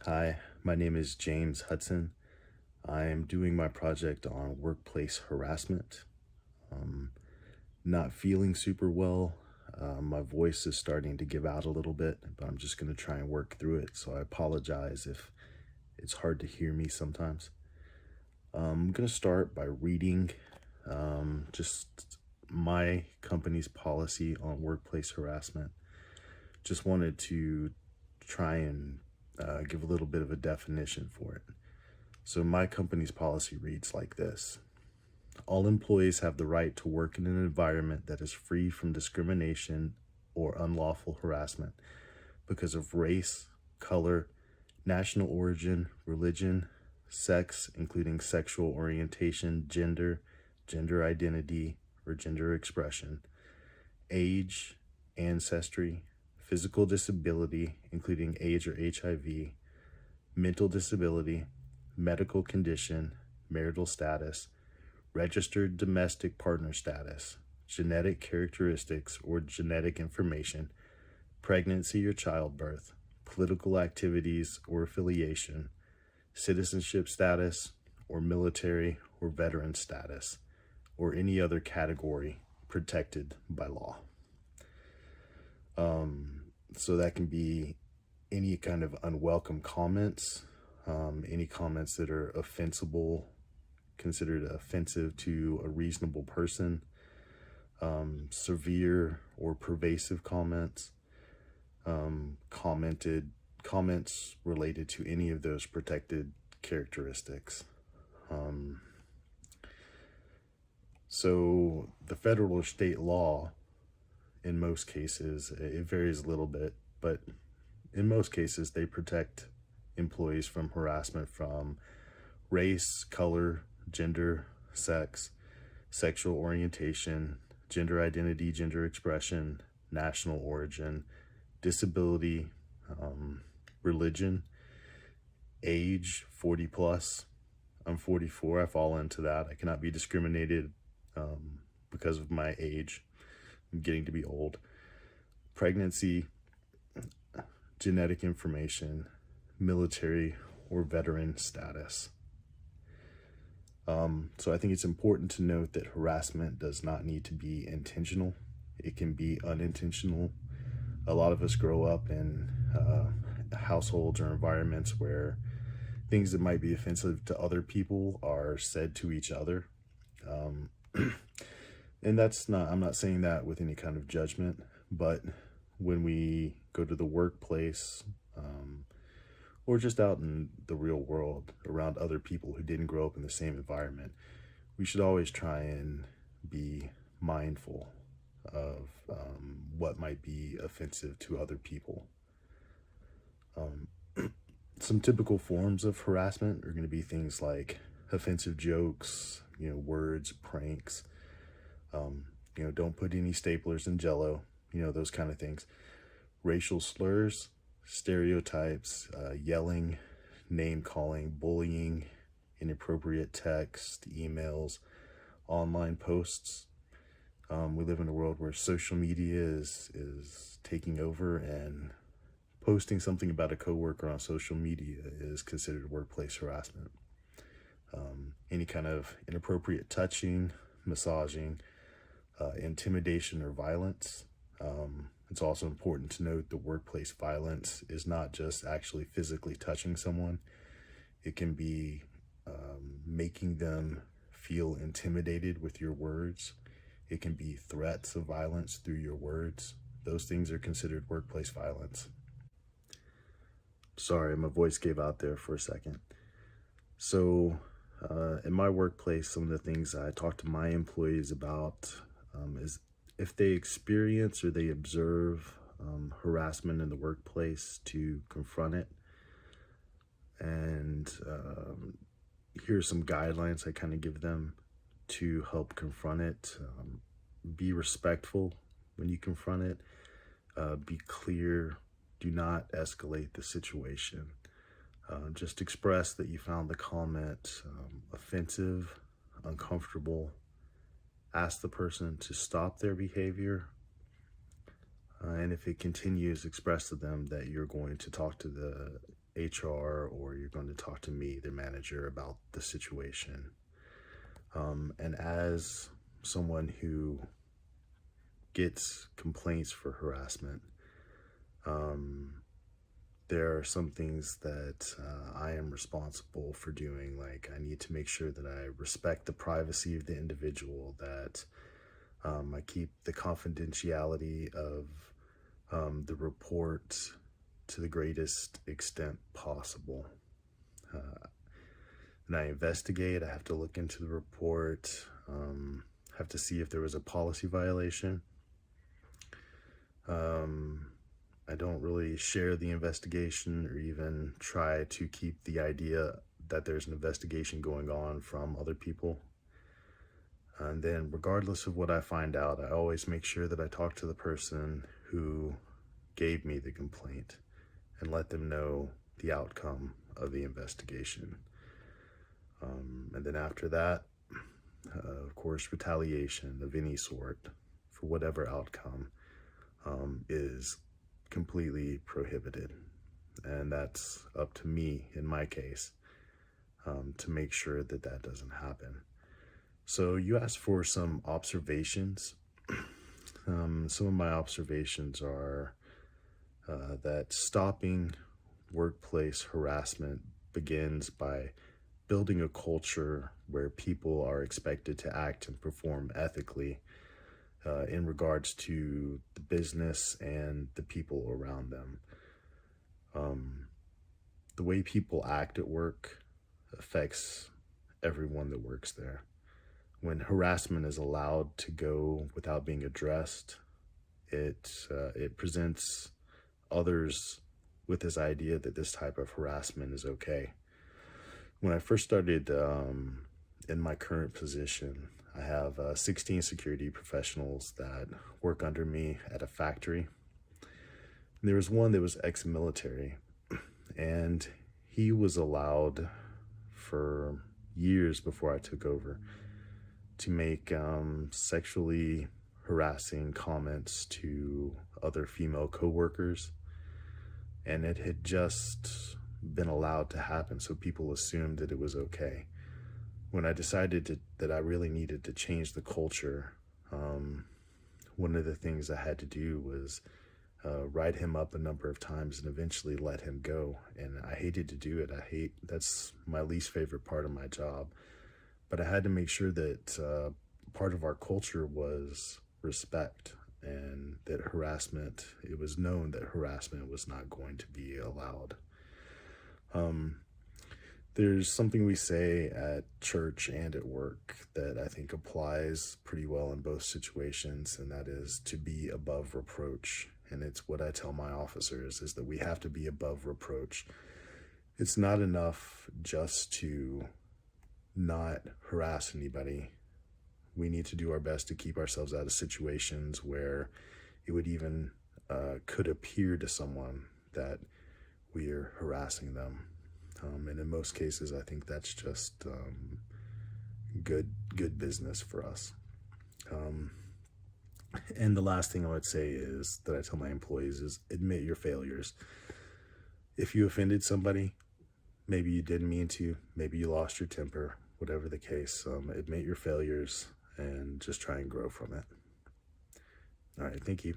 Hi, my name is James Hudson. I am doing my project on workplace harassment. Um, Not feeling super well. My voice is starting to give out a little bit, but I'm just going to try and work through it. So I apologize if it's hard to hear me sometimes. I'm going to start by reading just my company's policy on workplace harassment. Just wanted to try and give a little bit of a definition for it. So my company's policy reads like this. All employees have the right to work in an environment that is free from discrimination or unlawful harassment because of race, color, national origin, religion, sex, including sexual orientation, gender identity, or gender expression, age, ancestry, physical disability, including AIDS or HIV, mental disability, medical condition, marital status, registered domestic partner status, genetic characteristics or genetic information, pregnancy or childbirth, political activities or affiliation, citizenship status, or military or veteran status, or any other category protected by law. So that can be any kind of unwelcome comments, any comments that are considered offensive to a reasonable person, severe or pervasive comments, comments related to any of those protected characteristics. So the federal or state law, in most cases, it varies a little bit, but in most cases, they protect employees from harassment from race, color, gender, sex, sexual orientation, gender identity, gender expression, national origin, disability, religion, age, 40 plus. I'm 44. I fall into that. I cannot be discriminated because of my age. I'm getting to be old. Pregnancy, genetic information, military or veteran status. So I think it's important to note that harassment does not need to be intentional. It can be unintentional. A lot of us grow up in households or environments where things that might be offensive to other people are said to each other. And I'm not saying that with any kind of judgment, but when we go to the workplace, or just out in the real world around other people who didn't grow up in the same environment, we should always try and be mindful of what might be offensive to other people. Some typical forms of harassment are going to be things like offensive jokes, words, pranks, don't put any staplers in Jello, those kind of things. Racial slurs, stereotypes, yelling, name calling, bullying, inappropriate text, emails, online posts. We live in a world where social media is taking over, and posting something about a coworker on social media is considered workplace harassment. Any kind of inappropriate touching, massaging, intimidation or violence. It's also important to note that workplace violence is not just actually physically touching someone. It can be making them feel intimidated with your words. It can be threats of violence through your words. Those things are considered workplace violence. Sorry, my voice gave out there for a second. So in my workplace, some of the things I talk to my employees about is if they experience or they observe harassment in the workplace, to confront it. And here's some guidelines I kind of give them to help confront it. Be respectful when you confront it. Be clear. Do not escalate the situation. Just express that you found the comment offensive, uncomfortable. Ask the person to stop their behavior. And if it continues, express to them that you're going to talk to the HR or you're going to talk to me, their manager, about the situation. And as someone who gets complaints for harassment, um, there are some things that I am responsible for doing. Like, I need to make sure that I respect the privacy of the individual, that I keep the confidentiality of the report to the greatest extent possible. And I investigate. I have to look into the report, have to see if there was a policy violation. I don't really share the investigation or even try to keep the idea that there's an investigation going on from other people. And then regardless of what I find out, I always make sure that I talk to the person who gave me the complaint and let them know the outcome of the investigation. And then after that, of course, retaliation of any sort for whatever outcome is completely prohibited. And that's up to me, in my case, to make sure that that doesn't happen. So you asked for some observations. Some of my observations are that stopping workplace harassment begins by building a culture where people are expected to act and perform ethically in regards to the business and the people around them. The way people act at work affects everyone that works there. When harassment is allowed to go without being addressed, it presents others with this idea that this type of harassment is okay. When I first started in my current position, I have 16 security professionals that work under me at a factory. And there was one that was ex-military, and he was allowed for years before I took over to make sexually harassing comments to other female coworkers, and it had just been allowed to happen, so people assumed that it was okay. When I decided that I really needed to change the culture, one of the things I had to do was write him up a number of times and eventually let him go. And I hated to do it. That's my least favorite part of my job. But I had to make sure that part of our culture was respect, and that it was known that harassment was not going to be allowed. There's something we say at church and at work that I think applies pretty well in both situations, and that is to be above reproach. And it's what I tell my officers, is that we have to be above reproach. It's not enough just to not harass anybody. We need to do our best to keep ourselves out of situations where it would even could appear to someone that we are harassing them. And in most cases, I think that's just good business for us. And the last thing I would say is that I tell my employees is admit your failures. If you offended somebody, maybe you didn't mean to, maybe you lost your temper, whatever the case, admit your failures and just try and grow from it. All right, thank you.